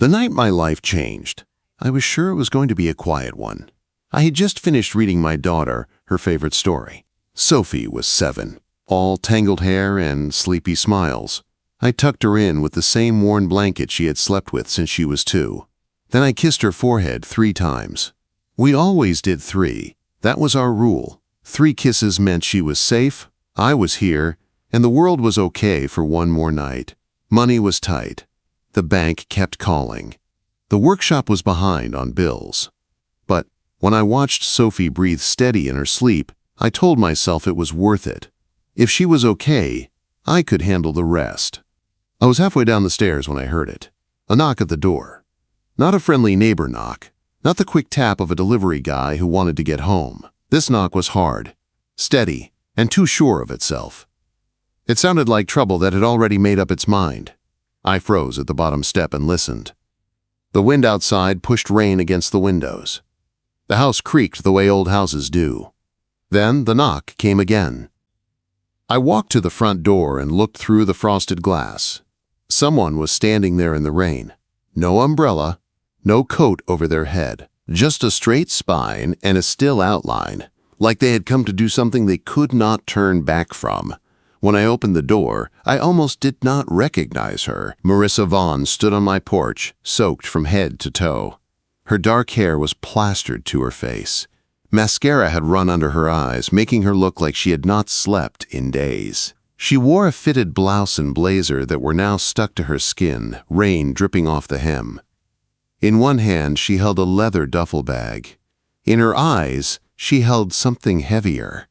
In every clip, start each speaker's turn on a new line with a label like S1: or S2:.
S1: The night my life changed, I was sure it was going to be a quiet one. I had just finished reading my daughter her favorite story. Sophie was 7, all tangled hair and sleepy smiles. I tucked her in with the same worn blanket she had slept with since she was 2. Then I kissed her forehead 3 times. We always did 3. That was our rule. 3 kisses meant she was safe, I was here, and the world was okay for one more night. Money was tight. The bank kept calling. The workshop was behind on bills. But when I watched Sophie breathe steady in her sleep, I told myself it was worth it. If she was okay, I could handle the rest. I was halfway down the stairs when I heard it. A knock at the door. Not a friendly neighbor knock. Not the quick tap of a delivery guy who wanted to get home. This knock was hard, steady, and too sure of itself. It sounded like trouble that had already made up its mind. I froze at the bottom step and listened. The wind outside pushed rain against the windows. The house creaked the way old houses do. Then the knock came again. I walked to the front door and looked through the frosted glass. Someone was standing there in the rain. No umbrella, no coat over their head, just a straight spine and a still outline, like they had come to do something they could not turn back from. When I opened the door, I almost did not recognize her. Marissa Vaughn stood on my porch, soaked from head to toe. Her dark hair was plastered to her face. Mascara had run under her eyes, making her look like she had not slept in days. She wore a fitted blouse and blazer that were now stuck to her skin, rain dripping off the hem. In one hand, she held a leather duffel bag. In her eyes, she held something heavier.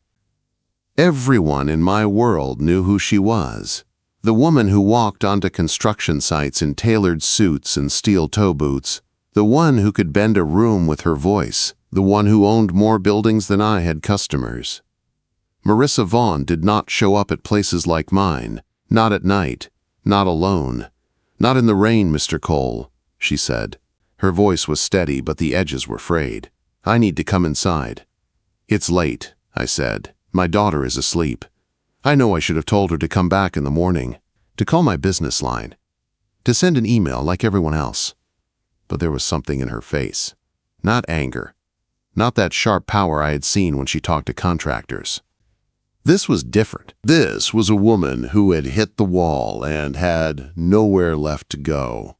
S1: Everyone in my world knew who she was. The woman who walked onto construction sites in tailored suits and steel toe boots. The one who could bend a room with her voice. The one who owned more buildings than I had customers. Marissa Vaughn did not show up at places like mine. Not at night. Not alone. Not in the rain, Mr. Cole, she said. Her voice was steady, but the edges were frayed. I need to come inside. It's late, I said. My daughter is asleep. I know I should have told her to come back in the morning, to call my business line, to send an email like everyone else. But there was something in her face. Not anger. Not that sharp power I had seen when she talked to contractors. This was different. This was a woman who had hit the wall and had nowhere left to go.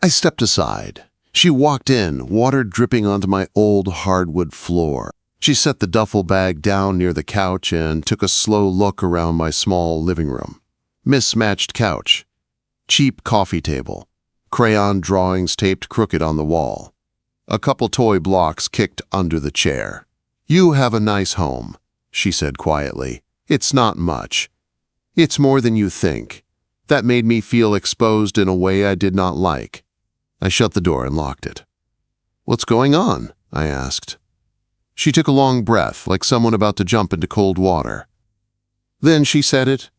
S1: I stepped aside. She walked in, water dripping onto my old hardwood floor. She set the duffel bag down near the couch and took a slow look around my small living room. Mismatched couch, cheap coffee table, crayon drawings taped crooked on the wall, a couple toy blocks kicked under the chair. "You have a nice home," she said quietly. "It's not much. It's more than you think." That made me feel exposed in a way I did not like. I shut the door and locked it. "What's going on?" I asked. She took a long breath, like someone about to jump into cold water. Then she said it.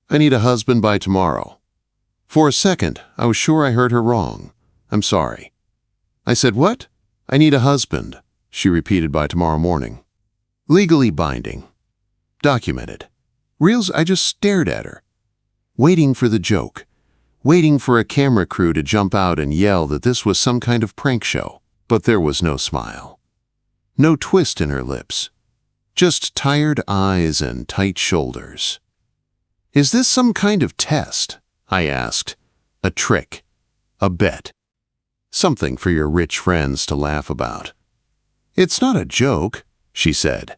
S1: "I need a husband by tomorrow." For a second, I was sure I heard her wrong. "I'm sorry." I said, "What?" "I need a husband," she repeated, "by tomorrow morning. Legally binding. Documented." Reels, I just stared at her, waiting for the joke, waiting for a camera crew to jump out and yell that this was some kind of prank show. But there was no smile. No twist in her lips, just tired eyes and tight shoulders. "Is this some kind of test?" I asked. "A trick? A bet? Something for your rich friends to laugh about?" "It's not a joke," she said.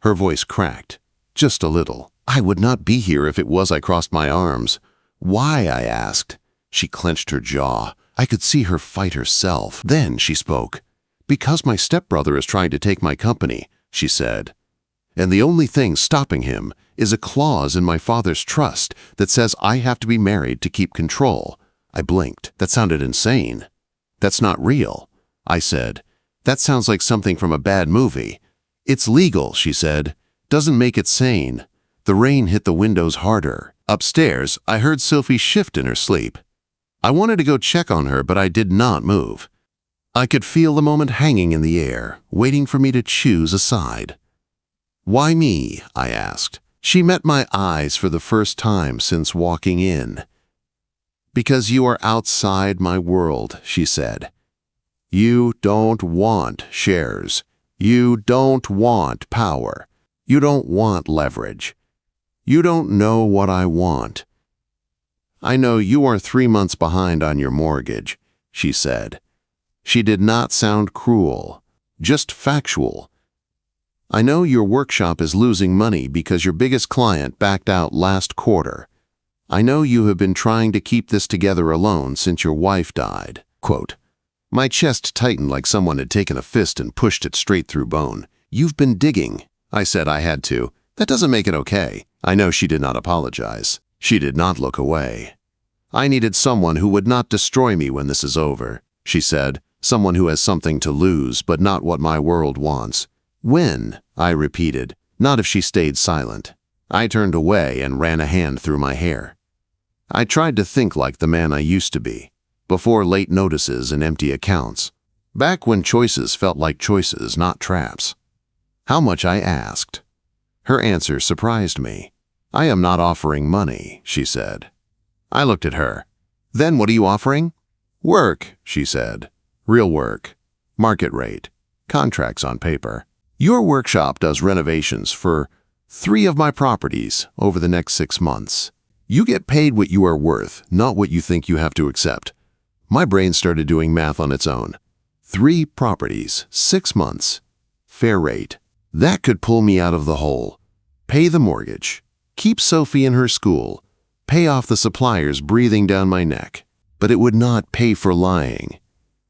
S1: Her voice cracked, just a little. "I would not be here if it was." I crossed my arms. "Why?" I asked. She clenched her jaw. I could see her fight herself. Then she spoke. "Because my stepbrother is trying to take my company," she said. "And the only thing stopping him is a clause in my father's trust that says I have to be married to keep control." I blinked. That sounded insane. "That's not real," I said. "That sounds like something from a bad movie." "It's legal," she said. "Doesn't make it sane." The rain hit the windows harder. Upstairs, I heard Sophie shift in her sleep. I wanted to go check on her, but I did not move. I could feel the moment hanging in the air, waiting for me to choose a side. "Why me?" I asked. She met my eyes for the first time since walking in. Because you are outside my world, she said. You don't want shares. You don't want power. You don't want leverage. You don't know what I want. I know you are 3 months behind on your mortgage, she said. She did not sound cruel, just factual. I know your workshop is losing money because your biggest client backed out last quarter. I know you have been trying to keep this together alone since your wife died. Quote, my chest tightened like someone had taken a fist and pushed it straight through bone. You've been digging. I said I had to. That doesn't make it okay. I know she did not apologize. She did not look away. I needed someone who would not destroy me when this is over, she said. Someone who has something to lose, but not what my world wants. When? I repeated. Not if she stayed silent. I turned away and ran a hand through my hair. I tried to think like the man I used to be, before late notices and empty accounts, back when choices felt like choices, not traps. How much, I asked. Her answer surprised me. I am not offering money, she said. I looked at her. Then what are you offering? Work, she said. Real work. Market rate. Contracts on paper. Your workshop does renovations for 3 of my properties over the next 6 months. You get paid what you are worth, not what you think you have to accept. My brain started doing math on its own. 3 properties, 6 months. Fair rate. That could pull me out of the hole. Pay the mortgage. Keep Sophie in her school. Pay off the suppliers breathing down my neck. But it would not pay for lying.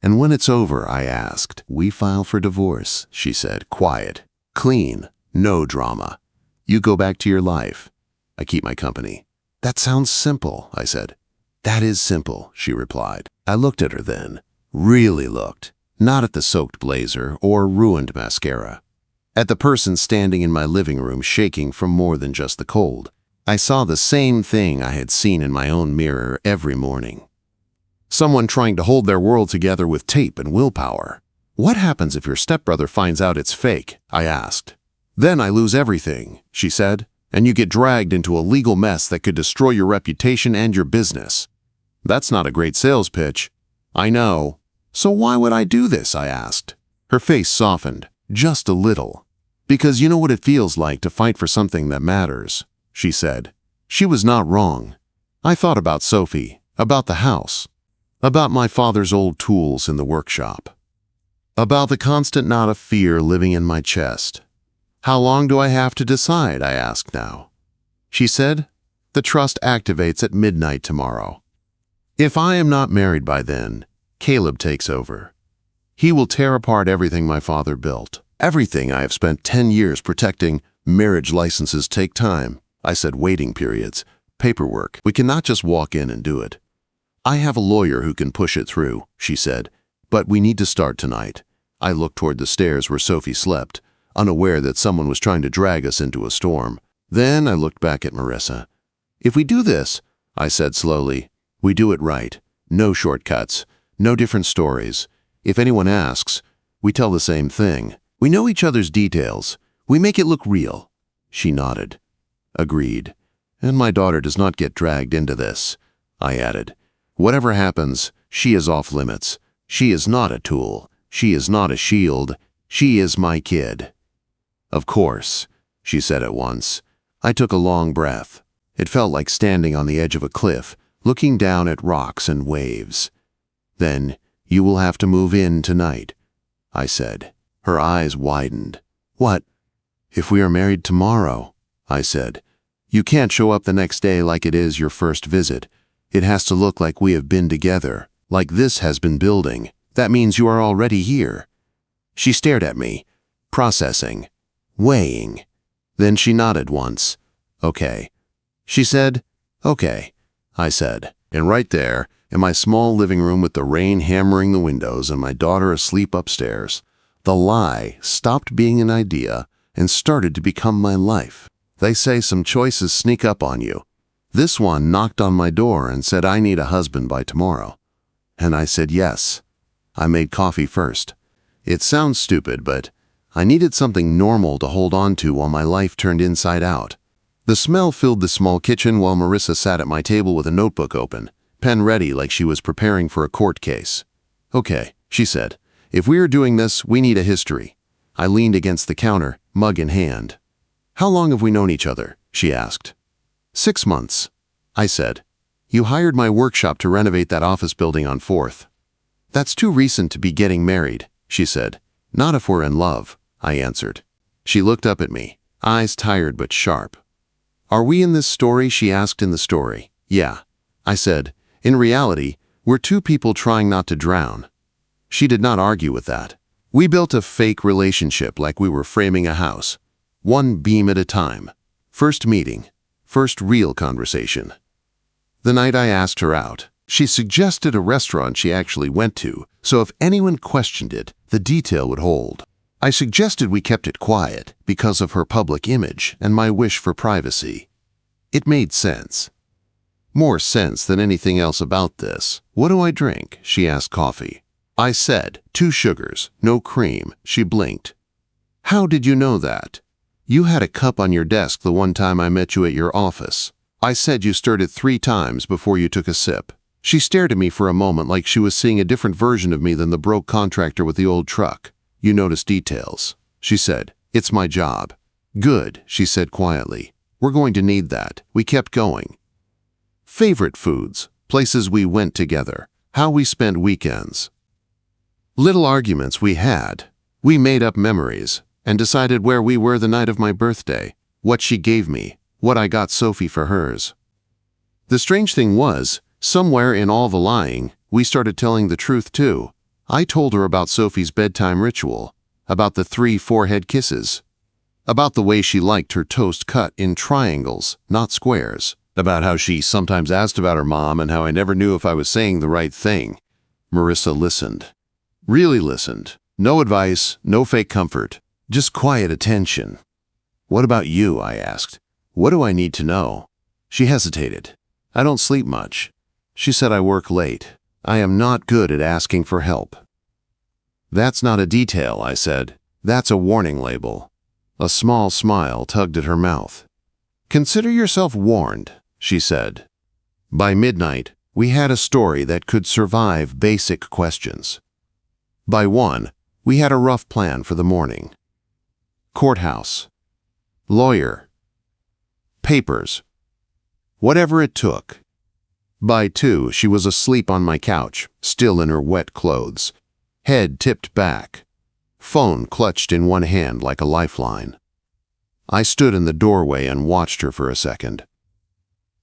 S1: And when it's over, I asked. We file for divorce, she said, quiet, clean, no drama. You go back to your life. I keep my company. That sounds simple, I said. That is simple, she replied. I looked at her then, really looked, not at the soaked blazer or ruined mascara. At the person standing in my living room shaking from more than just the cold. I saw the same thing I had seen in my own mirror every morning. Someone trying to hold their world together with tape and willpower. What happens if your stepbrother finds out it's fake? I asked. Then I lose everything, she said, and you get dragged into a legal mess that could destroy your reputation and your business. That's not a great sales pitch. I know. So why would I do this? I asked. Her face softened, just a little. Because you know what it feels like to fight for something that matters, she said. She was not wrong. I thought about Sophie, about the house, about my father's old tools in the workshop, about the constant knot of fear living in my chest. How long do I have to decide? I asked now. She said, the trust activates at midnight tomorrow. If I am not married by then, Caleb takes over. He will tear apart everything my father built. Everything I have spent 10 years protecting. Marriage licenses take time. I said waiting periods, paperwork. We cannot just walk in and do it. I have a lawyer who can push it through, she said, but we need to start tonight. I looked toward the stairs where Sophie slept, unaware that someone was trying to drag us into a storm. Then I looked back at Marissa. If we do this, I said slowly, we do it right. No shortcuts, no different stories. If anyone asks, we tell the same thing. We know each other's details. We make it look real. She nodded. Agreed. And my daughter does not get dragged into this, I added. Whatever happens, she is off limits. She is not a tool. She is not a shield. She is my kid. Of course, she said at once. I took a long breath. It felt like standing on the edge of a cliff, looking down at rocks and waves. Then, you will have to move in tonight, I said. Her eyes widened. What? If we are married tomorrow, I said. You can't show up the next day like it is your first visit. It has to look like we have been together, like this has been building. That means you are already here. She stared at me, processing, weighing. Then she nodded once. Okay. She said, okay, I said. And right there, in my small living room with the rain hammering the windows and my daughter asleep upstairs, the lie stopped being an idea and started to become my life. They say some choices sneak up on you. This one knocked on my door and said I need a husband by tomorrow. And I said yes. I made coffee first. It sounds stupid, but I needed something normal to hold on to while my life turned inside out. The smell filled the small kitchen while Marissa sat at my table with a notebook open, pen ready like she was preparing for a court case. "Okay," she said. "If we are doing this, we need a history." I leaned against the counter, mug in hand. "How long have we known each other?" she asked. 6 months, I said. "You hired my workshop to renovate that office building on 4th. "That's too recent to be getting married," she said. "Not if we're in love," I answered. She looked up at me, eyes tired but sharp. "Are we in this story?" she asked. "In the story, yeah," I said. "In reality, we're two people trying not to drown." She did not argue with that. We built a fake relationship like we were framing a house, one beam at a time. First meeting, first real conversation. The night I asked her out, she suggested a restaurant she actually went to, so if anyone questioned it, the detail would hold. I suggested we kept it quiet because of her public image and my wish for privacy. It made sense. More sense than anything else about this. "What do I drink?" she asked. "Coffee." I said, "2 sugars, no cream." She blinked. "How did you know that?" "You had a cup on your desk the one time I met you at your office. I said you stirred it 3 times before you took a sip." She stared at me for a moment like she was seeing a different version of me than the broke contractor with the old truck. "You notice details," she said. "It's my job." "Good," she said quietly. "We're going to need that." We kept going. Favorite foods, places we went together, how we spent weekends. Little arguments we had. We made up memories and decided where we were the night of my birthday, what she gave me, what I got Sophie for hers. The strange thing was, somewhere in all the lying, we started telling the truth too. I told her about Sophie's bedtime ritual, about the 3 forehead kisses, about the way she liked her toast cut in triangles, not squares, about how she sometimes asked about her mom and how I never knew if I was saying the right thing. Marissa listened. Really listened. No advice, no fake comfort, just quiet attention. "What about you?" I asked. "What do I need to know?" She hesitated. "I don't sleep much." She said, "I work late. I am not good at asking for help." "That's not a detail," I said. "That's a warning label." A small smile tugged at her mouth. "Consider yourself warned," she said. By midnight, we had a story that could survive basic questions. By 1, we had a rough plan for the morning. Courthouse. Lawyer. Papers. Whatever it took. By 2, she was asleep on my couch, still in her wet clothes, head tipped back, phone clutched in one hand like a lifeline. I stood in the doorway and watched her for a second.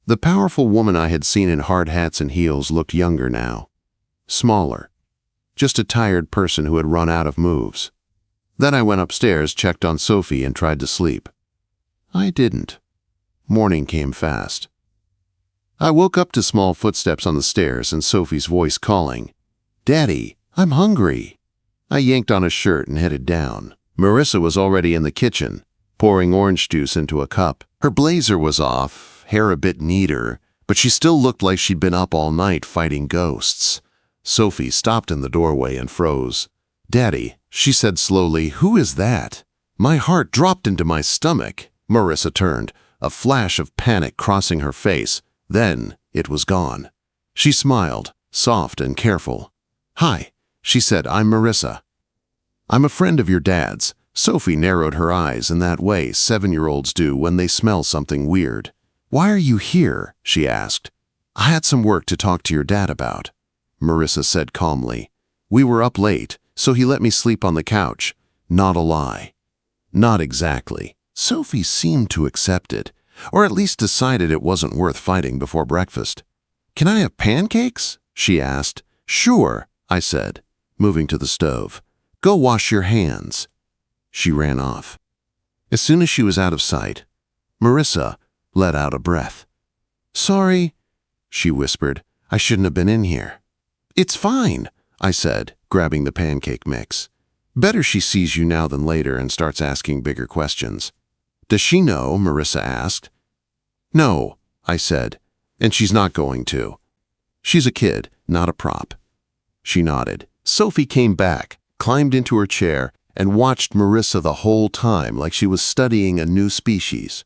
S1: The powerful woman I had seen in hard hats and heels looked younger now, smaller. Just a tired person who had run out of moves. Then I went upstairs, checked on Sophie, and tried to sleep. I didn't. Morning came fast. I woke up to small footsteps on the stairs and Sophie's voice calling, "Daddy, I'm hungry." I yanked on a shirt and headed down. Marissa was already in the kitchen, pouring orange juice into a cup. Her blazer was off, hair a bit neater, but she still looked like she'd been up all night fighting ghosts. Sophie stopped in the doorway and froze. "Daddy," she said slowly, "who is that?" My heart dropped into my stomach. Marissa turned, a flash of panic crossing her face. Then it was gone. She smiled, soft and careful. "Hi," she said, "I'm Marissa. I'm a friend of your dad's." Sophie narrowed her eyes in that way 7-year-olds do when they smell something weird. "Why are you here?" she asked. "I had some work to talk to your dad about," Marissa said calmly. "We were up late, so he let me sleep on the couch." Not a lie. Not exactly. Sophie seemed to accept it, or at least decided it wasn't worth fighting before breakfast. "Can I have pancakes?" she asked. "Sure," I said, moving to the stove. "Go wash your hands." She ran off. As soon as she was out of sight, Marissa let out a breath. "Sorry," she whispered. "I shouldn't have been in here." "It's fine," I said, grabbing the pancake mix. "Better she sees you now than later and starts asking bigger questions." "Does she know?" Marissa asked. "No," I said, "and she's not going to. She's a kid, not a prop." She nodded. Sophie came back, climbed into her chair, and watched Marissa the whole time like she was studying a new species.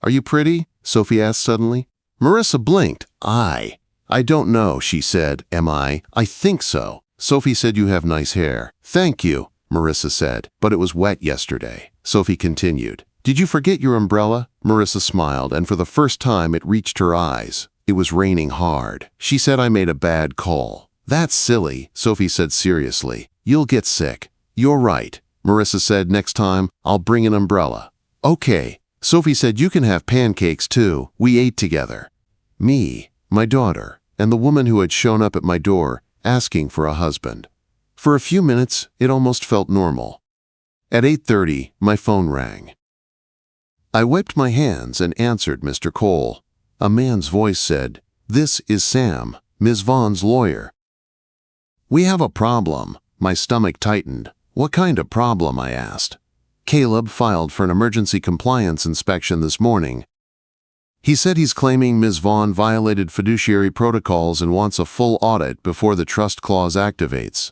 S1: "Are you pretty?" Sophie asked suddenly. Marissa blinked. I I don't know, she said. Am I? I think so. Sophie said you have nice hair. Thank you, Marissa said, but it was wet yesterday. Sophie continued. Did you forget your umbrella? Marissa smiled, and for the first time it reached her eyes. It was raining hard. She said I made a bad call. That's silly, Sophie said seriously. You'll get sick. You're right, Marissa said. Next time, I'll bring an umbrella. Okay. Sophie said you can have pancakes too. We ate together. Me, my daughter, and the woman who had shown up at my door asking for a husband. For a few minutes, it almost felt normal. At 8:30, my phone rang. I wiped my hands and answered Mr. Cole. A man's voice said, "This is Sam, Ms. Vaughn's lawyer." "We have a problem." My stomach tightened. "What kind of problem?" I asked. "Caleb filed for an emergency compliance inspection this morning. He said he's claiming Ms. Vaughn violated fiduciary protocols and wants a full audit before the trust clause activates."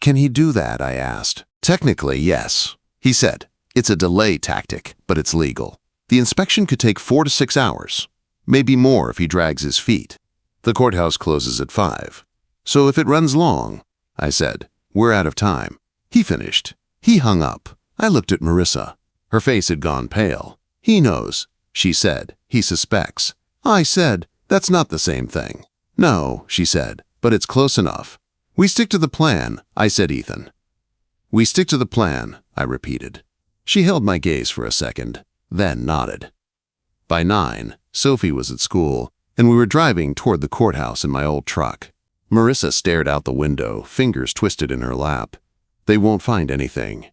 S1: "Can he do that?" I asked. "Technically, yes," he said. "It's a delay tactic, but it's legal. The inspection could take 4 to 6 hours, maybe more if he drags his feet. The courthouse closes at 5. So if it runs long," I said, "we're out of time." He finished. He hung up. I looked at Marissa. Her face had gone pale. "He knows," she said. "He suspects." I said, "That's not the same thing." "No," she said, "but it's close enough." "We stick to the plan," I said. "Ethan." "We stick to the plan," I repeated. She held my gaze for a second, then nodded. By 9, Sophie was at school, and we were driving toward the courthouse in my old truck. Marissa stared out the window, fingers twisted in her lap. "They won't find anything,"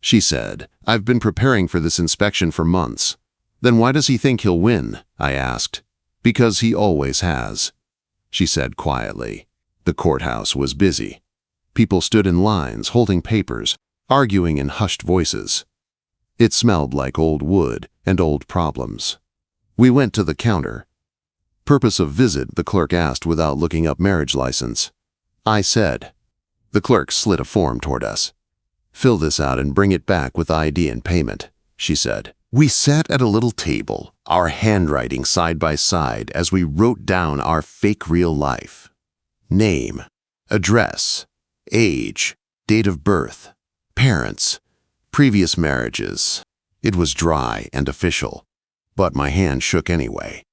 S1: she said. "I've been preparing for this inspection for months." "Then why does he think he'll win?" I asked. "Because he always has," she said quietly. The courthouse was busy. People stood in lines, holding papers, arguing in hushed voices. It smelled like old wood and old problems. We went to the counter. "Purpose of visit?" the clerk asked without looking up marriage license. I said. The clerk slid a form toward us. "Fill this out and bring it back with ID and payment," she said. We sat at a little table, our handwriting side by side as we wrote down our fake real life. Name, address, age, date of birth, parents, previous marriages. It was dry and official, but my hand shook anyway.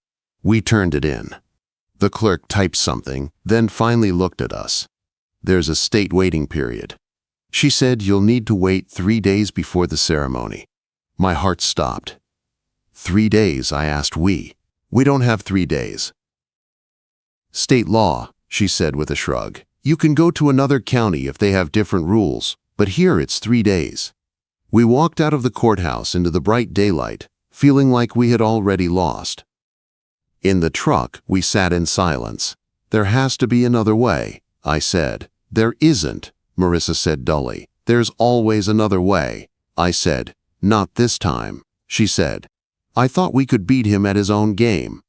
S1: We turned it in. The clerk typed something, then finally looked at us. "There's a state waiting period." She said, "You'll need to wait 3 days before the ceremony." My heart stopped. 3 days, I asked. We don't have 3 days. "State law," she said with a shrug. "You can go to another county if they have different rules, but here it's 3 days. We walked out of the courthouse into the bright daylight, feeling like we had already lost. In the truck, we sat in silence. "There has to be another way," I said. "There isn't," Marissa said dully. "There's always another way," I said. "Not this time," she said. "I thought we could beat him at his own game."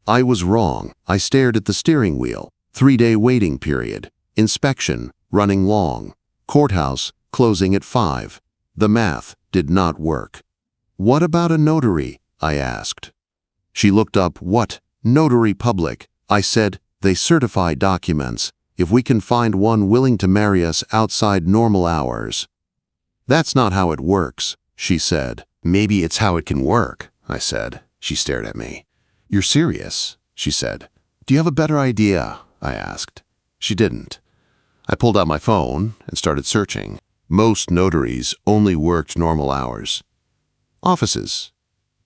S1: I was wrong. I stared at the steering wheel. 3-day waiting period. Inspection, running long. Courthouse, closing at 5. The math did not work. "What about a notary?" I asked. She looked up. "What? Notary public?" I said. "They certify documents. If we can find one willing to marry us outside normal hours." "That's not how it works," she said. "Maybe it's how it can work," I said. She stared at me. "You're serious?" she said. "Do you have a better idea?" I asked. She didn't. I pulled out my phone and started searching. Most notaries only worked normal hours. Offices,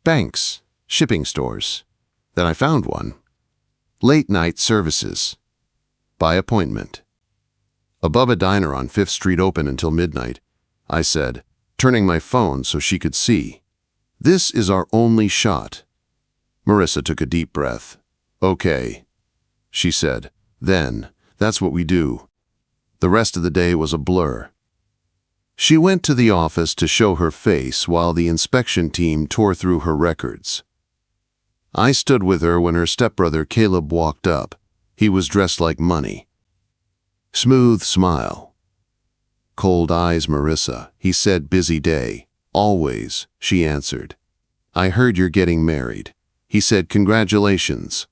S1: banks, shipping stores. Then I found one. Late night services. By appointment. Above a diner on 5th Street, open until midnight, I said, turning my phone so she could see. "This is our only shot." Marissa took a deep breath. "Okay," she said. "Then, that's what we do." The rest of the day was a blur. She went to the office to show her face while the inspection team tore through her records. I stood with her when her stepbrother Caleb walked up. He was dressed like money. Smooth smile. "Cold eyes, Marissa," he said. "Busy day." "Always," she answered. "I heard you're getting married." He said, "Congratulations."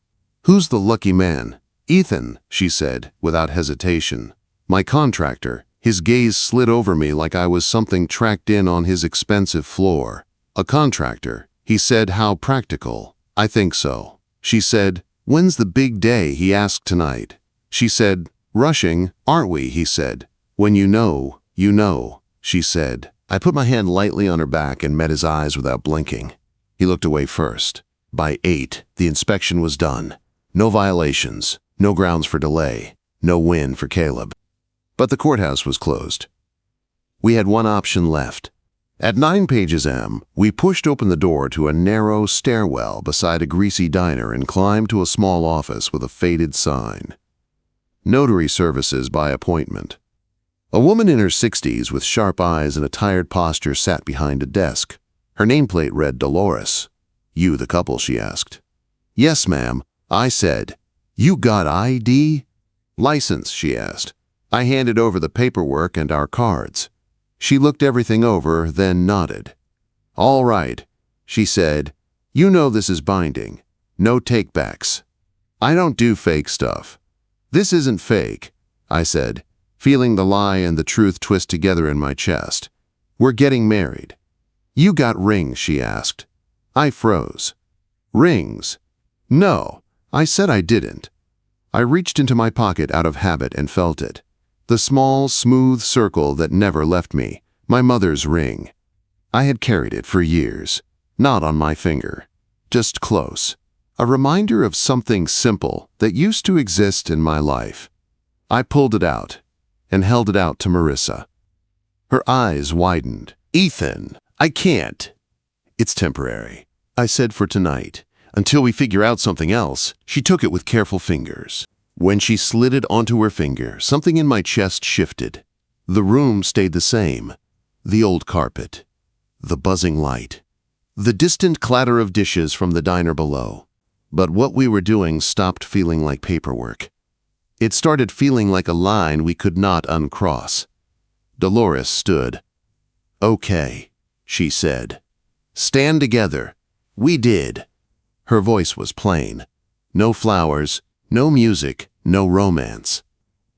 S1: "Who's the lucky man?" "Ethan," she said, without hesitation. "My contractor." His gaze slid over me like I was something tracked in on his expensive floor. "A contractor," he said. "How practical." "I think so." She said, "When's the big day?" He asked. "Tonight." She said, "Rushing, aren't we?" He said. "When you know, you know," she said. I put my hand lightly on her back and met his eyes without blinking. He looked away first. By 8, the inspection was done. No violations, no grounds for delay, no win for Caleb. But the courthouse was closed. We had one option left. At 9 pages M, we pushed open the door to a narrow stairwell beside a greasy diner and climbed to a small office with a faded sign. Notary services by appointment. A woman in her 60s with sharp eyes and a tired posture sat behind a desk. Her nameplate read Dolores. "You the couple?" she asked. "Yes, ma'am," I said. "You got ID?" "License?" she asked. I handed over the paperwork and our cards. She looked everything over, then nodded. "All right," she said. "You know this is binding. No takebacks. I don't do fake stuff." "This isn't fake," I said, feeling the lie and the truth twist together in my chest. "We're getting married." "You got rings?" she asked. I froze. "Rings?" "No," I said. I didn't. I reached into my pocket out of habit and felt it. The small, smooth circle that never left me, my mother's ring. I had carried it for years, not on my finger, just close. A reminder of something simple that used to exist in my life. I pulled it out and held it out to Marissa. Her eyes widened. "Ethan, I can't." "It's temporary," I said, "for tonight. Until we figure out something else." She took it with careful fingers. When she slid it onto her finger, something in my chest shifted. The room stayed the same. The old carpet, the buzzing light, the distant clatter of dishes from the diner below. But what we were doing stopped feeling like paperwork. It started feeling like a line we could not uncross. Dolores stood. "Okay," she said. "Stand together." We did. Her voice was plain. No flowers, no music, no romance.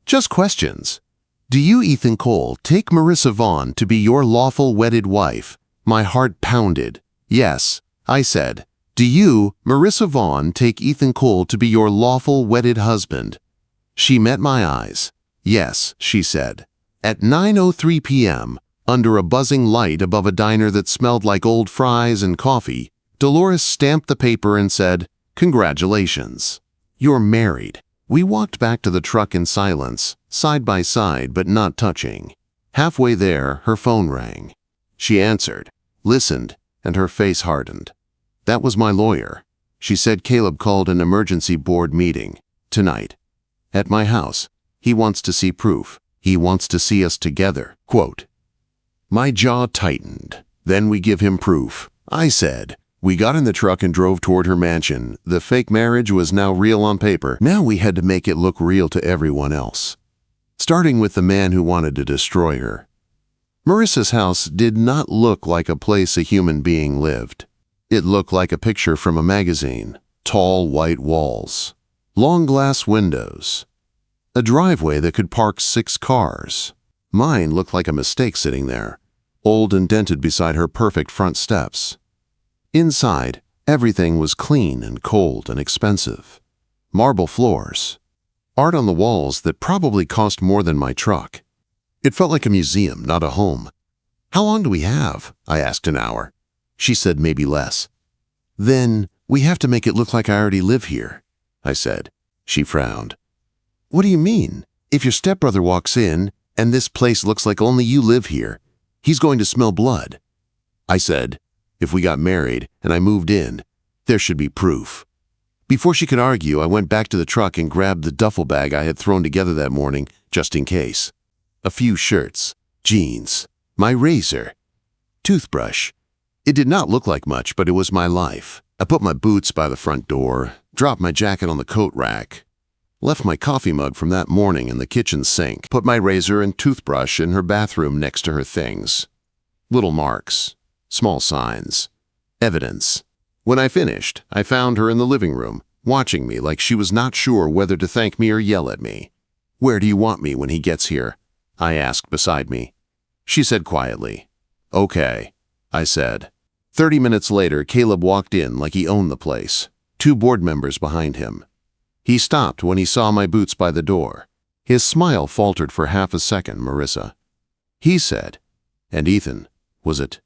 S1: Just questions. "Do you, Ethan Cole, take Marissa Vaughn to be your lawful wedded wife?" My heart pounded. "Yes," I said. "Do you, Marissa Vaughn, take Ethan Cole to be your lawful wedded husband?" She met my eyes. "Yes," she said. At 9:03 p.m., under a buzzing light above a diner that smelled like old fries and coffee, Dolores stamped the paper and said, "Congratulations. You're married." We walked back to the truck in silence, side by side but not touching. Halfway there, her phone rang. She answered, listened, and her face hardened. That was my lawyer. She said Caleb called an emergency board meeting. Tonight. At my house. He wants to see proof. He wants to see us together. Quote. My jaw tightened. Then we give him proof, I said. We got in the truck and drove toward her mansion. The fake marriage was now real on paper. Now we had to make it look real to everyone else. Starting with the man who wanted to destroy her. Marissa's house did not look like a place a human being lived. It looked like a picture from a magazine. Tall white walls. Long glass windows. A driveway that could park 6 cars. Mine looked like a mistake sitting there. Old and dented beside her perfect front steps. Inside, everything was clean and cold and expensive. Marble floors. Art on the walls that probably cost more than my truck. It felt like a museum, not a home. How long do we have? I asked. An hour. She said maybe less. Then we have to make it look like I already live here, I said. She frowned. What do you mean? If your stepbrother walks in and this place looks like only you live here, he's going to smell blood. I said, if we got married and I moved in, there should be proof. Before she could argue, I went back to the truck and grabbed the duffel bag I had thrown together that morning, just in case. A few shirts, jeans, my razor, toothbrush. It did not look like much, but it was my life. I put my boots by the front door, dropped my jacket on the coat rack, left my coffee mug from that morning in the kitchen sink, put my razor and toothbrush in her bathroom next to her things. Little marks. Small signs. Evidence. When I finished, I found her in the living room, watching me like she was not sure whether to thank me or yell at me. "Where do you want me when he gets here?" I asked beside me. She said quietly, "Okay," I said. 30 minutes later, Caleb walked in like he owned the place, 2 board members behind him. He stopped when he saw my boots by the door. His smile faltered for half a second, Marissa. He said, "And Ethan, was it?"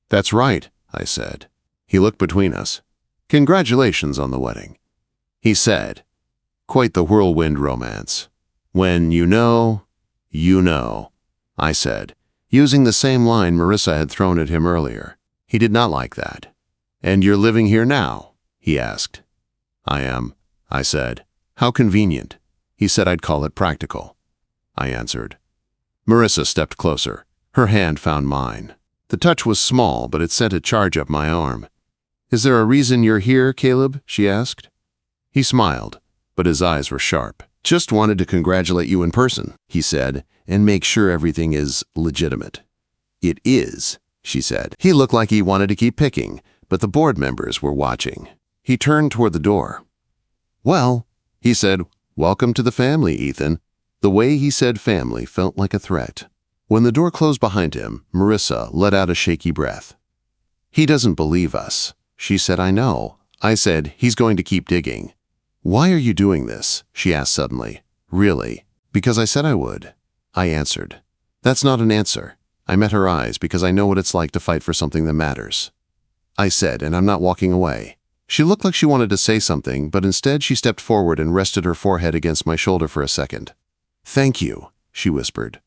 S1: "That's right," I said. He looked between us. "Congratulations on the wedding," he said. "Quite the whirlwind romance. When you know, I said, using the same line Marissa had thrown at him earlier. He did not like that. "And you're living here now?" he asked. "I am," I said. "How convenient." He said I'd call it practical. I answered. Marissa stepped closer. Her hand found mine. The touch was small, but it sent a charge up my arm. "Is there a reason you're here, Caleb?" she asked. He smiled, but his eyes were sharp. "Just wanted to congratulate you in person," he said, "and make sure everything is legitimate." "It is," she said. He looked like he wanted to keep picking, but the board members were watching. He turned toward the door. "Well," he said, "welcome to the family, Ethan." The way he said family felt like a threat. When the door closed behind him, Marissa let out a shaky breath. "He doesn't believe us," she said. "I know." I said, "He's going to keep digging." "Why are you doing this?" she asked suddenly. "Really?" "Because I said I would," I answered. "That's not an answer." I met her eyes because I know what it's like to fight for something that matters. I said, "And I'm not walking away." She looked like she wanted to say something, but instead she stepped forward and rested her forehead against my shoulder for a second. "Thank you," she whispered.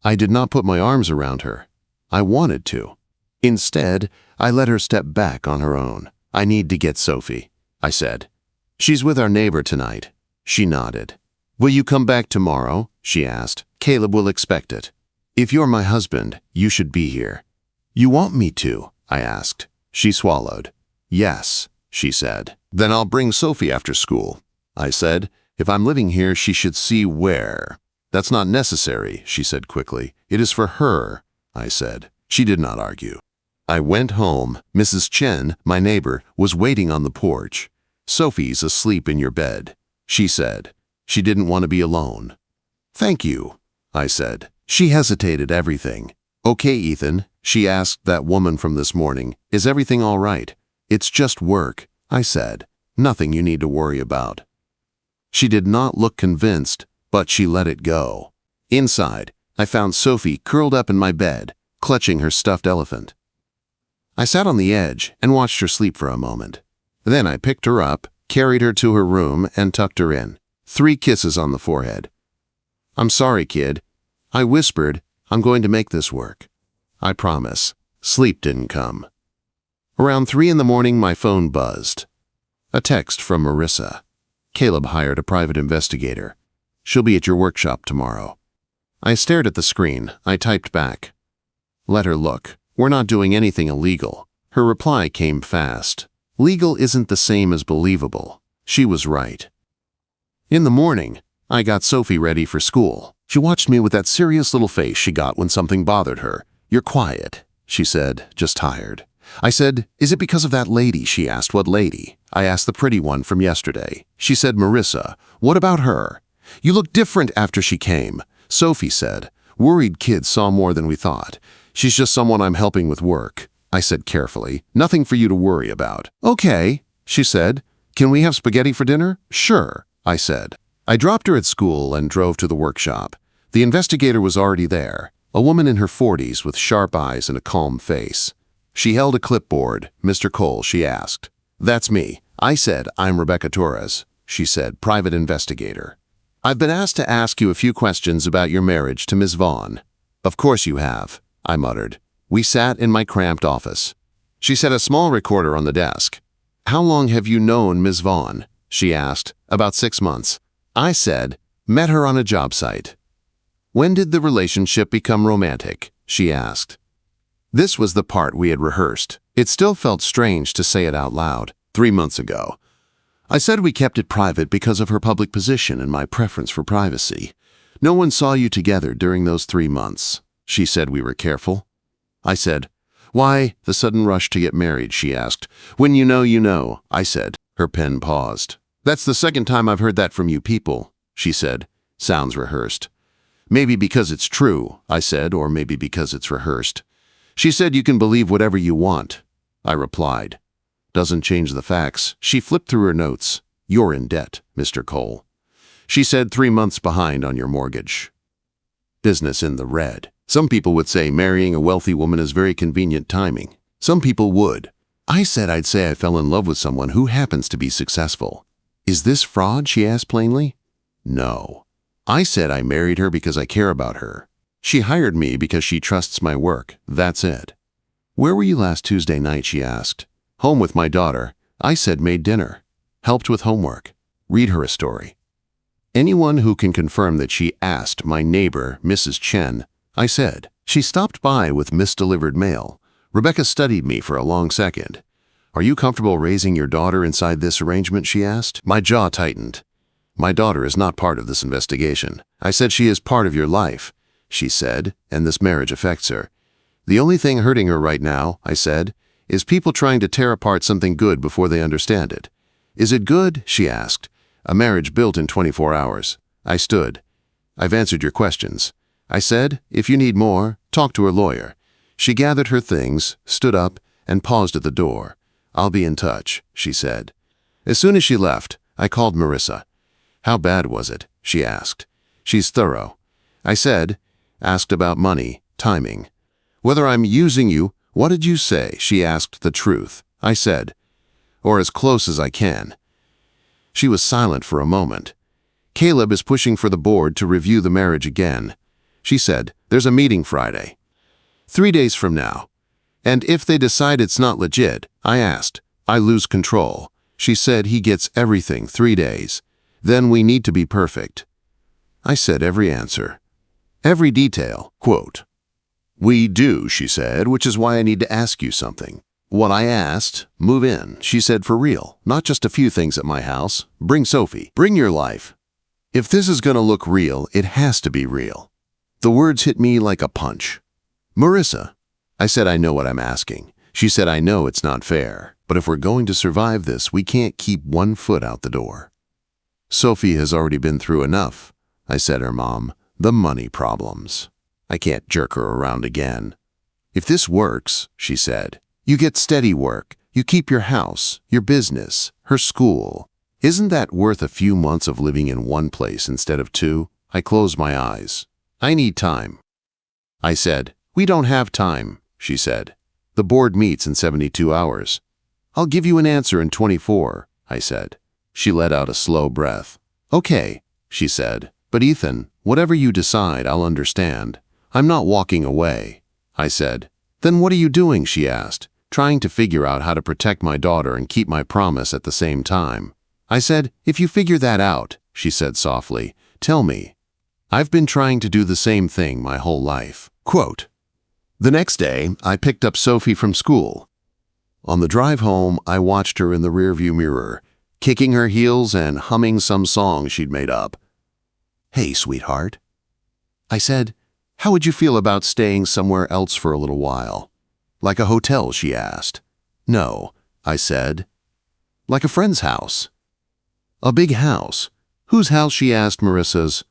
S1: I did not put my arms around her. I wanted to. Instead, I let her step back on her own. "I need to get Sophie," I said. "She's with our neighbor tonight." She nodded. "Will you come back tomorrow?" she asked. "Caleb will expect it. If you're my husband, you should be here." "You want me to?" I asked. She swallowed. "Yes," she said. "Then I'll bring Sophie after school," I said. "If I'm living here, she should see where." "That's not necessary," she said quickly. "It is for her," I said. She did not argue. I went home. Mrs. Chen, my neighbor, was waiting on the porch. "Sophie's asleep in your bed," she said. She didn't want to be alone. "Thank you," I said. She hesitated everything. "Okay, Ethan," she asked that woman from this morning. "Is everything all right?" "It's just work," I said. "Nothing you need to worry about." She did not look convinced, but she let it go. Inside, I found Sophie curled up in my bed, clutching her stuffed elephant. I sat on the edge and watched her sleep for a moment. Then I picked her up, carried her to her room, and tucked her in. 3 kisses on the forehead. "I'm sorry, kid," I whispered. "I'm going to make this work. I promise." Sleep didn't come. Around 3 in the morning, my phone buzzed. A text from Marissa. "Caleb hired a private investigator. She'll be at your workshop tomorrow." I stared at the screen. I typed back, "Let her look. We're not doing anything illegal." Her reply came fast. "Legal isn't the same as believable." She was right. In the morning, I got Sophie ready for school. She watched me with that serious little face she got when something bothered her. "You're quiet," she said, "just tired." I said, "Is it because of that lady?" She asked, "What lady?" I asked, "The pretty one from yesterday." She said, "Marissa." "What about her?" "You look different after she came." Sophie said, "Worried kids saw more than we thought. She's just someone I'm helping with work." I said carefully, "Nothing for you to worry about." "Okay," she said. "Can we have spaghetti for dinner?" "Sure," I said. I dropped her at school and drove to the workshop. The investigator was already there, a woman in her 40s with sharp eyes and a calm face. She held a clipboard. "Mr. Cole," she asked. "That's me." I said, "I'm Rebecca Torres." She said, "Private investigator. I've been asked to ask you a few questions about your marriage to Ms. Vaughn." "Of course you have," I muttered. We sat in my cramped office. She set a small recorder on the desk. "How long have you known Ms. Vaughn?" she asked. "About 6 months." I said, "Met her on a job site." "When did the relationship become romantic?" she asked. This was the part we had rehearsed. It still felt strange to say it out loud. 3 months ago. I said we kept it private because of her public position and my preference for privacy. "No one saw you together during those 3 months." She said we were careful. I said, "Why the sudden rush to get married?" she asked. "When you know, you know," I said. Her pen paused. That's the second time I've heard that from you people, she said. Sounds rehearsed. Maybe because it's true, I said, or maybe because it's rehearsed. She said you can believe whatever you want, I replied. Doesn't change the facts. She flipped through her notes. You're in debt, Mr. Cole. She said 3 months behind on your mortgage. Business in the red. Some people would say marrying a wealthy woman is very convenient timing. Some people would. I said I'd say I fell in love with someone who happens to be successful. Is this fraud? She asked plainly. No. I said I married her because I care about her. She hired me because she trusts my work. That's it. Where were you last Tuesday night? She asked. Home with my daughter. I said made dinner. Helped with homework. Read her a story. Anyone who can confirm that she asked my neighbor, Mrs. Chen, I said. She stopped by with misdelivered mail. Rebecca studied me for a long second. Are you comfortable raising your daughter inside this arrangement? She asked. My jaw tightened. My daughter is not part of this investigation. I said she is part of your life, she said, and this marriage affects her. The only thing hurting her right now, I said, is people trying to tear apart something good before they understand it. Is it good? She asked. A marriage built in 24 hours. I stood. I've answered your questions. I said, if you need more, talk to her lawyer. She gathered her things, stood up, and paused at the door. I'll be in touch, she said. As soon as she left, I called Marissa. How bad was it? She asked. She's thorough. I said, asked about money, timing. Whether I'm using you, what did you say? She asked the truth. I said, or as close as I can. She was silent for a moment. Caleb is pushing for the board to review the marriage again. She said, there's a meeting Friday. 3 days from now. And if they decide it's not legit, I asked, I lose control. She said he gets everything 3 days. Then we need to be perfect. I said every answer. Every detail. Quote, we do, she said, which is why I need to ask you something. What I asked, move in, she said for real, not just a few things at my house. Bring Sophie, bring your life. If this is going to look real, it has to be real. The words hit me like a punch. Marissa, I said I know what I'm asking. She said I know it's not fair, but if we're going to survive this, we can't keep 1 foot out the door. Sophie has already been through enough, I said her mom, the money problems. I can't jerk her around again. If this works, she said, you get steady work, you keep your house, your business, her school. Isn't that worth a few months of living in one place instead of 2? I closed my eyes. I need time. I said, we don't have time, she said. The board meets in 72 hours. I'll give you an answer in 24, I said. She let out a slow breath. Okay, she said, but Ethan, whatever you decide, I'll understand. I'm not walking away, I said. Then what are you doing? She asked, trying to figure out how to protect my daughter and keep my promise at the same time. I said, if you figure that out, she said softly, tell me. I've been trying to do the same thing my whole life. Quote, the next day, I picked up Sophie from school. On the drive home, I watched her in the rearview mirror, kicking her heels and humming some song she'd made up. Hey, sweetheart. I said, how would you feel about staying somewhere else for a little while? Like a hotel, she asked. No, I said. Like a friend's house. A big house. Whose house? She asked. Marissa's.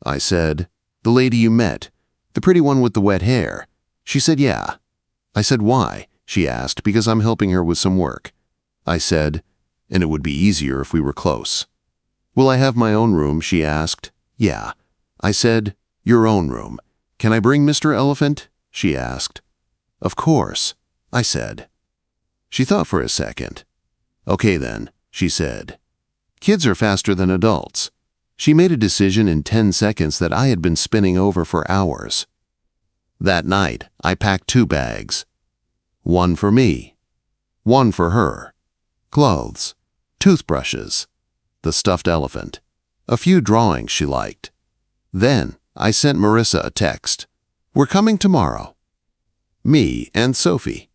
S1: I said, the lady you met, the pretty one with the wet hair. She said, yeah. I said, why? She asked, because I'm helping her with some work. I said, and it would be easier if we were close. Will I have my own room? She asked. Yeah. I said, your own room. Can I bring Mr. Elephant? She asked. Of course, I said. She thought for a second. Okay then, she said. Kids are faster than adults. She made a decision in 10 seconds that I had been spinning over for hours. That night, I packed 2 bags. One for me. One for her. Clothes. Toothbrushes. The stuffed elephant. A few drawings she liked. Then, I sent Marissa a text. We're coming tomorrow. Me and Sophie.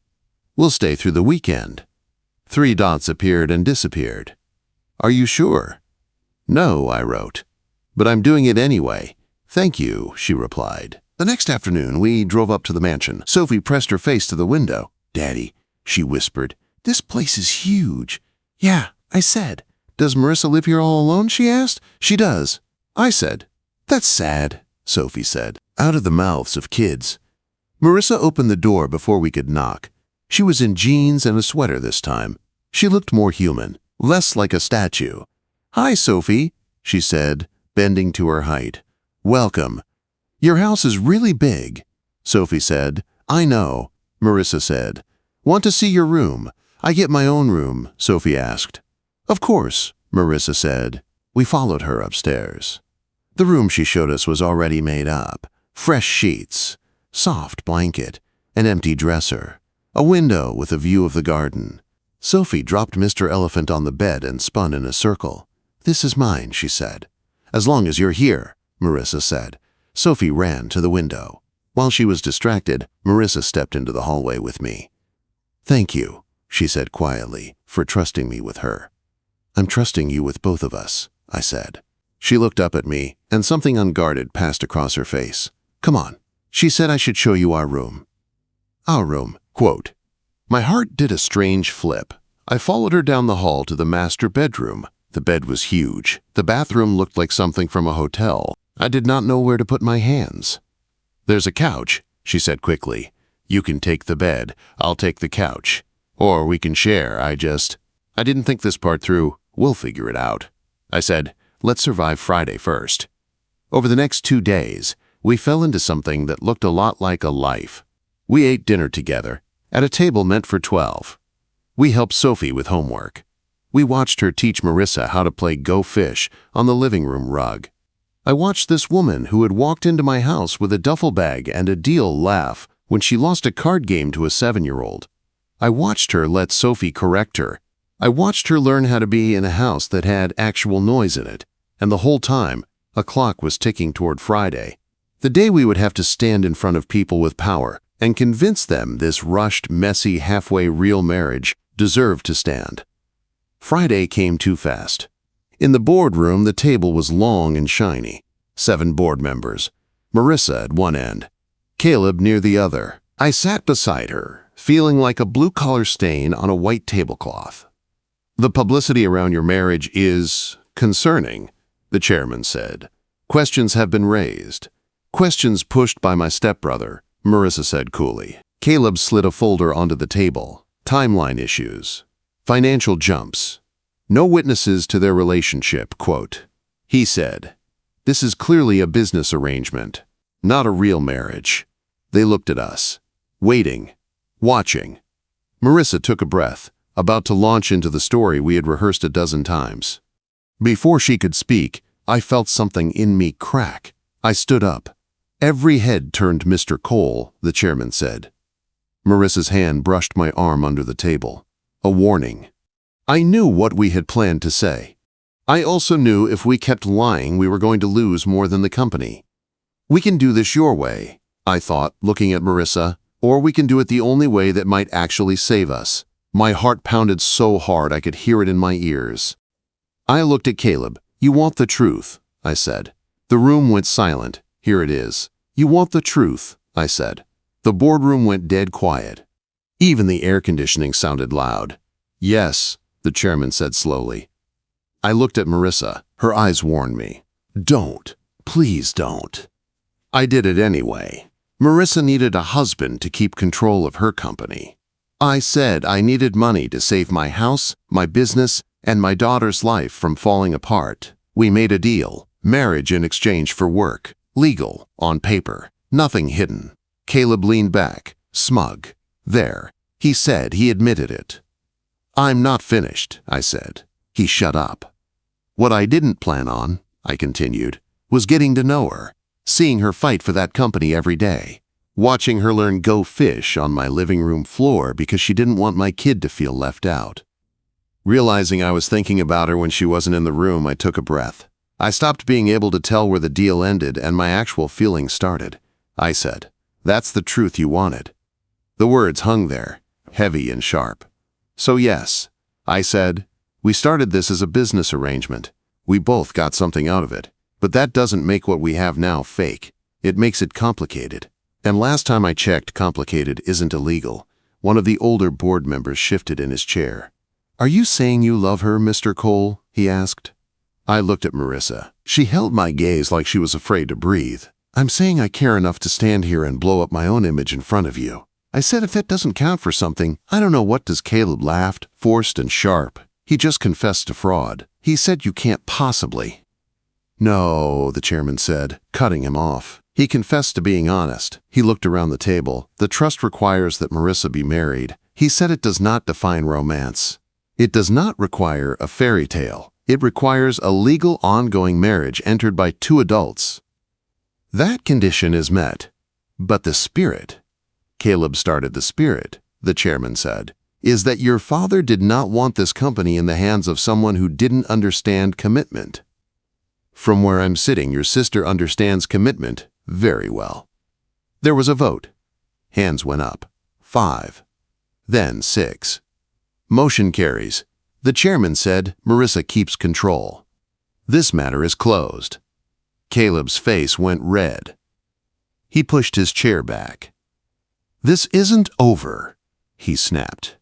S1: We'll stay through the weekend. 3 dots appeared and disappeared. Are you sure? No, I wrote. But I'm doing it anyway. Thank you, she replied. The next afternoon, we drove up to the mansion. Sophie pressed her face to the window. Daddy, she whispered, this place is huge. Yeah, I said, Does Marissa live here all alone, she asked. She does, I said. That's sad, Sophie said, out of the mouths of kids. Marissa opened the door before we could knock. She was in jeans and a sweater this time. She looked more human, less like a statue. Hi, Sophie, she said, bending to her height. Welcome. Your house is really big, Sophie said. I know, Marissa said. Want to see your room? I get my own room, Sophie asked. Of course, Marissa said. We followed her upstairs. The room she showed us was already made up. Fresh sheets, soft blanket, an empty dresser, a window with a view of the garden. Sophie dropped Mr. Elephant on the bed and spun in a circle. This is mine, she said. As long as you're here, Marissa said. Sophie ran to the window. While she was distracted, Marissa stepped into the hallway with me. Thank you, she said quietly, for trusting me with her. I'm trusting you with both of us, I said. She looked up at me, and something unguarded passed across her face. Come on. She said I should show you our room. Our room, quote. My heart did a strange flip. I followed her down the hall to the master bedroom. The bed was huge. The bathroom looked like something from a hotel. I did not know where to put my hands. There's a couch, she said quickly. You can take the bed. I'll take the couch. Or we can share. I didn't think this part through. We'll figure it out. I said, let's survive Friday first. Over the next 2 days, we fell into something that looked a lot like a life. We ate dinner together, at a table meant for 12. We helped Sophie with homework. We watched her teach Marissa how to play Go Fish on the living room rug. I watched this woman who had walked into my house with a duffel bag and a deal laugh when she lost a card game to a 7-year-old. I watched her let Sophie correct her. I watched her learn how to be in a house that had actual noise in it, and the whole time, a clock was ticking toward Friday. The day we would have to stand in front of people with power and convince them this rushed, messy, halfway real marriage deserved to stand. Friday came too fast. In the boardroom, the table was long and shiny. 7 board members. Marissa at one end, Caleb near the other. I sat beside her, feeling like a blue-collar stain on a white tablecloth. The publicity around your marriage is concerning, the chairman said. Questions have been raised. Questions pushed by my stepbrother, Marissa said coolly. Caleb slid a folder onto the table. Timeline issues. Financial jumps. No witnesses to their relationship, quote. He said, this is clearly a business arrangement, not a real marriage. They looked at us, waiting, watching. Marissa took a breath, about to launch into the story we had rehearsed a dozen times. Before she could speak, I felt something in me crack. I stood up. Every head turned Mr. Cole, the chairman said. Marissa's hand brushed my arm under the table. A warning. I knew what we had planned to say. I also knew if we kept lying, we were going to lose more than the company. We can do this your way, I thought, looking at Marissa, or we can do it the only way that might actually save us. My heart pounded so hard I could hear it in my ears. I looked at Caleb. You want the truth, I said. The room went silent. Here it is. You want the truth, I said. The boardroom went dead quiet. Even the air conditioning sounded loud. Yes, the chairman said slowly. I looked at Marissa. Her eyes warned me. Don't. Please don't. I did it anyway. Marissa needed a husband to keep control of her company. I said I needed money to save my house, my business, and my daughter's life from falling apart. We made a deal. Marriage in exchange for work. Legal, on paper. Nothing hidden. Caleb leaned back, smug. There. He said he admitted it. I'm not finished, I said. He shut up. What I didn't plan on, I continued, was getting to know her, seeing her fight for that company every day, watching her learn Go Fish on my living room floor because she didn't want my kid to feel left out. Realizing I was thinking about her when she wasn't in the room, I took a breath. I stopped being able to tell where the deal ended and my actual feelings started. I said, that's the truth you wanted. The words hung there, heavy and sharp. So yes, I said, we started this as a business arrangement. We both got something out of it. But that doesn't make what we have now fake. It makes it complicated. And last time I checked, complicated isn't illegal. One of the older board members shifted in his chair. Are you saying you love her, Mr. Cole? he asked. I looked at Marissa. She held my gaze like she was afraid to breathe. I'm saying I care enough to stand here and blow up my own image in front of you. I said if that doesn't count for something, I don't know what does. Caleb laughed, forced and sharp. He just confessed to fraud. He said you can't possibly. No, the chairman said, cutting him off. He confessed to being honest. He looked around the table. The trust requires that Marissa be married. He said it does not define romance. It does not require a fairy tale. It requires a legal ongoing marriage entered by two adults. That condition is met. But the spirit, Caleb started, the spirit, the chairman said, is that your father did not want this company in the hands of someone who didn't understand commitment. From where I'm sitting, your sister understands commitment very well. There was a vote. Hands went up. 5. Then 6. Motion carries. The chairman said, Marissa keeps control. This matter is closed. Caleb's face went red. He pushed his chair back. This isn't over, he snapped.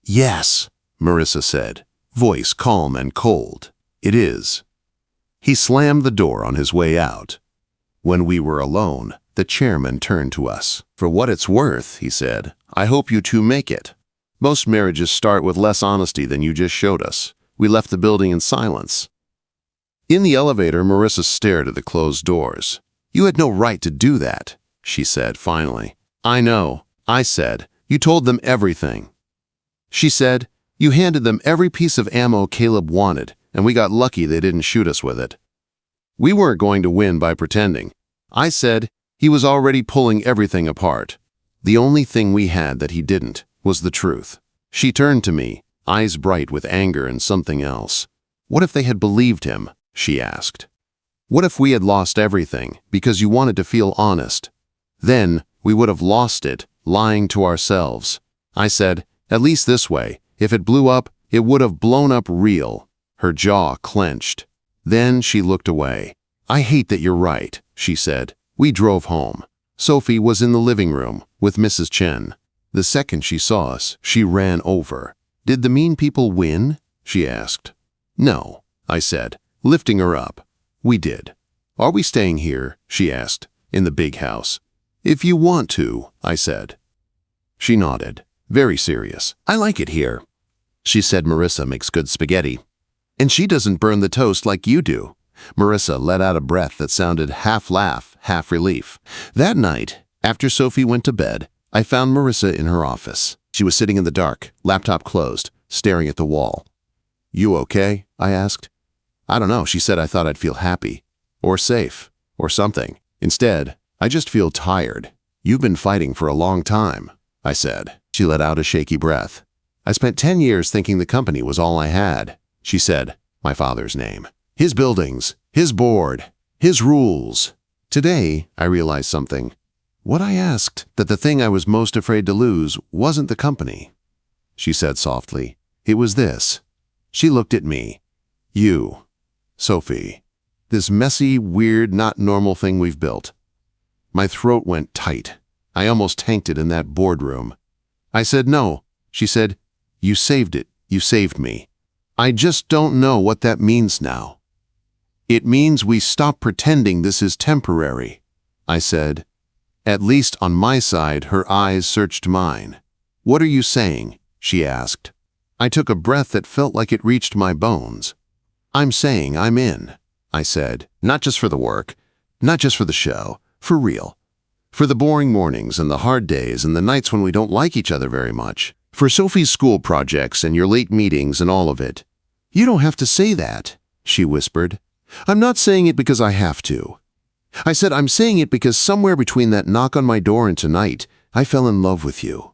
S1: Yes, Marissa said, voice calm and cold. It is. He slammed the door on his way out. When we were alone, the chairman turned to us. For what it's worth, he said, I hope you two make it. Most marriages start with less honesty than you just showed us. We left the building in silence. In the elevator, Marissa stared at the closed doors. You had no right to do that, she said finally. I know, I said. You told them everything. She said, you handed them every piece of ammo Caleb wanted, and we got lucky they didn't shoot us with it. We weren't going to win by pretending. I said, he was already pulling everything apart. The only thing we had that he didn't was the truth. She turned to me, eyes bright with anger and something else. What if they had believed him? She asked. What if we had lost everything because you wanted to feel honest? Then we would have lost it, lying to ourselves. I said, at least this way, if it blew up, it would have blown up real. Her jaw clenched. Then she looked away. I hate that you're right, she said. We drove home. Sophie was in the living room with Mrs. Chen. The second she saw us, she ran over. Did the mean people win? She asked. No, I said, lifting her up. We did. Are we staying here? She asked, in the big house. If you want to, I said. She nodded, very serious. I like it here. She said Marissa makes good spaghetti. And she doesn't burn the toast like you do. Marissa let out a breath that sounded half laugh, half relief. That night, after Sophie went to bed, I found Marissa in her office. She was sitting in the dark, laptop closed, staring at the wall. You okay? I asked. I don't know, she said. I thought I'd feel happy, or safe, or something. Instead, I just feel tired. You've been fighting for a long time, I said. She let out a shaky breath. I spent 10 years thinking the company was all I had. She said, my father's name. His buildings, his board, his rules. Today, I realized something. What I asked, that the thing I was most afraid to lose wasn't the company. She said softly, it was this. She looked at me. You, Sophie. This messy, weird, not normal thing we've built. My throat went tight. I almost tanked it in that boardroom. I said no. She said, you saved it. You saved me. I just don't know what that means now. It means we stop pretending this is temporary, I said. At least on my side, her eyes searched mine. What are you saying? She asked. I took a breath that felt like it reached my bones. I'm saying I'm in, I said. Not just for the work, not just for the show, for real. For the boring mornings and the hard days and the nights when we don't like each other very much. For Sophie's school projects and your late meetings and all of it. You don't have to say that, she whispered. I'm not saying it because I have to. I said I'm saying it because somewhere between that knock on my door and tonight, I fell in love with you.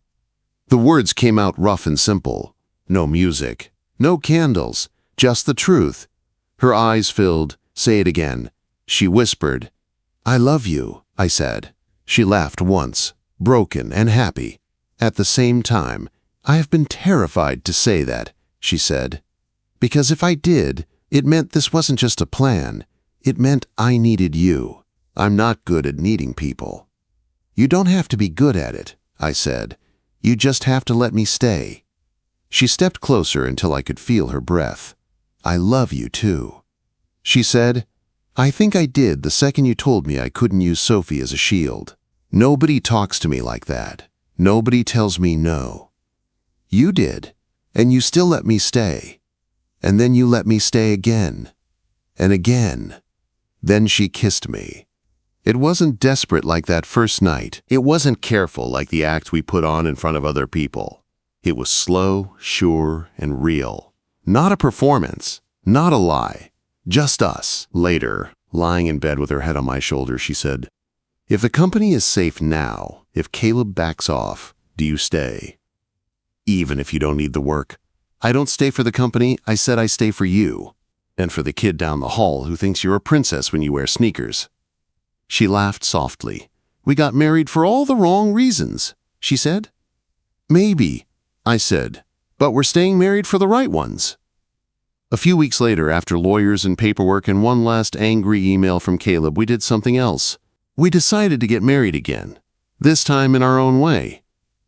S1: The words came out rough and simple. No music, no candles, just the truth. Her eyes filled. Say it again. She whispered. I love you, I said. She laughed once, broken and happy. At the same time, I have been terrified to say that, she said. Because if I did, it meant this wasn't just a plan. It meant I needed you. I'm not good at needing people. You don't have to be good at it, I said. You just have to let me stay. She stepped closer until I could feel her breath. I love you too. She said, I think I did the second you told me I couldn't use Sophie as a shield. Nobody talks to me like that. Nobody tells me no. You did, and you still let me stay. And then you let me stay again. And again. Then she kissed me. It wasn't desperate like that first night. It wasn't careful like the act we put on in front of other people. It was slow, sure, and real. Not a performance, not a lie, just us. Later, lying in bed with her head on my shoulder, she said, if the company is safe now, if Caleb backs off, do you stay? Even if you don't need the work. I don't stay for the company, I said I stay for you. And for the kid down the hall who thinks you're a princess when you wear sneakers. She laughed softly. We got married for all the wrong reasons, she said. Maybe, I said, but we're staying married for the right ones. A few weeks later, after lawyers and paperwork and one last angry email from Caleb, we did something else. We decided to get married again, this time in our own way.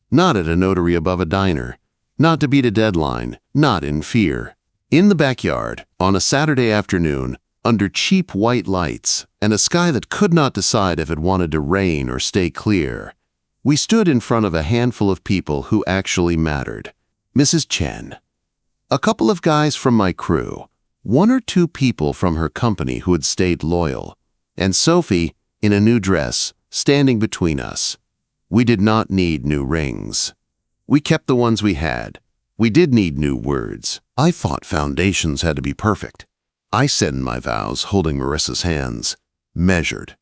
S1: Not at a notary above a diner, not to beat a deadline, not in fear. In the backyard, on a Saturday afternoon, under cheap white lights and a sky that could not decide if it wanted to rain or stay clear, we stood in front of a handful of people who actually mattered. Mrs. Chen, a couple of guys from my crew, one or two people from her company who had stayed loyal, and Sophie, in a new dress, standing between us. We did not need new rings. We kept the ones we had. We did need new words. I thought foundations had to be perfect. I said in my vows, holding Marissa's hands, measured,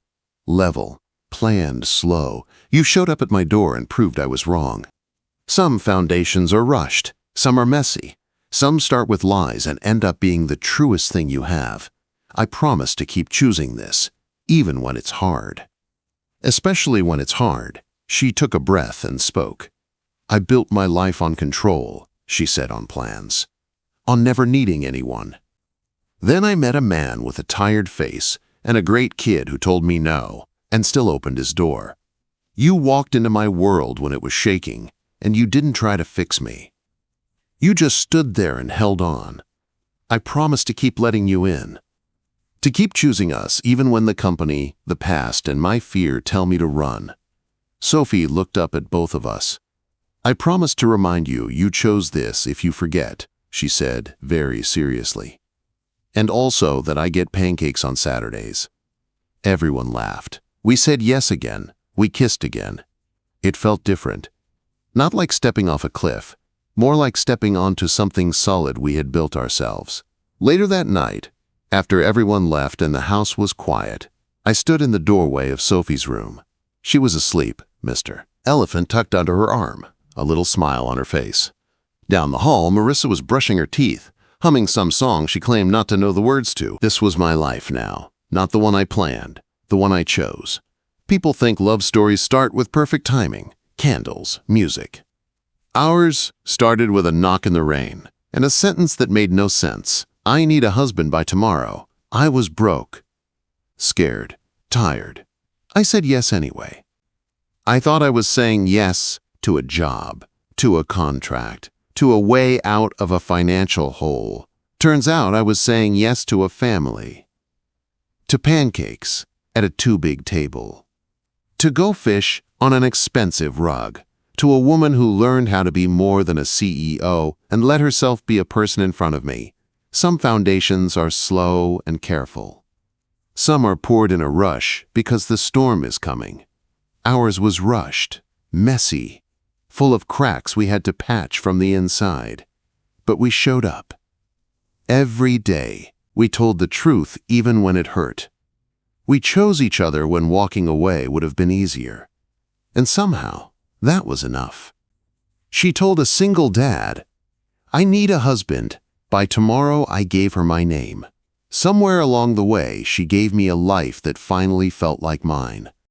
S1: level, planned, slow. You showed up at my door and proved I was wrong. Some foundations are rushed. Some are messy. Some start with lies and end up being the truest thing you have. I promise to keep choosing this, even when it's hard. Especially when it's hard. She took a breath and spoke. I built my life on control, she said, on plans. On never needing anyone. Then I met a man with a tired face and a great kid who told me no and still opened his door. You walked into my world when it was shaking, and you didn't try to fix me. You just stood there and held on. I promise to keep letting you in. To keep choosing us even when the company, the past, and my fear tell me to run. Sophie looked up at both of us. I promise to remind you, you chose this if you forget, she said very seriously. And also that I get pancakes on Saturdays. Everyone laughed. We said yes again. We kissed again. It felt different. Not like stepping off a cliff, more like stepping onto something solid we had built ourselves. Later that night, after everyone left and the house was quiet, I stood in the doorway of Sophie's room. She was asleep, Mr. Elephant tucked under her arm, a little smile on her face. Down the hall, Marissa was brushing her teeth, humming some song she claimed not to know the words to. This was my life now, not the one I planned, the one I chose. People think love stories start with perfect timing, candles, music. Ours started with a knock in the rain, and a sentence that made no sense. I need a husband by tomorrow. I was broke. Scared. Tired. I said yes anyway. I thought I was saying yes to a job, to a contract, to a way out of a financial hole. Turns out I was saying yes to a family. To pancakes at a too big table. To go fish on an expensive rug. To a woman who learned how to be more than a CEO and let herself be a person in front of me. Some foundations are slow and careful. Some are poured in a rush because the storm is coming. Ours was rushed, messy, full of cracks we had to patch from the inside. But we showed up. Every day, we told the truth even when it hurt. We chose each other when walking away would have been easier. And somehow, that was enough. She told a single dad, I need a husband. By tomorrow, I gave her my name. Somewhere along the way, she gave me a life that finally felt like mine.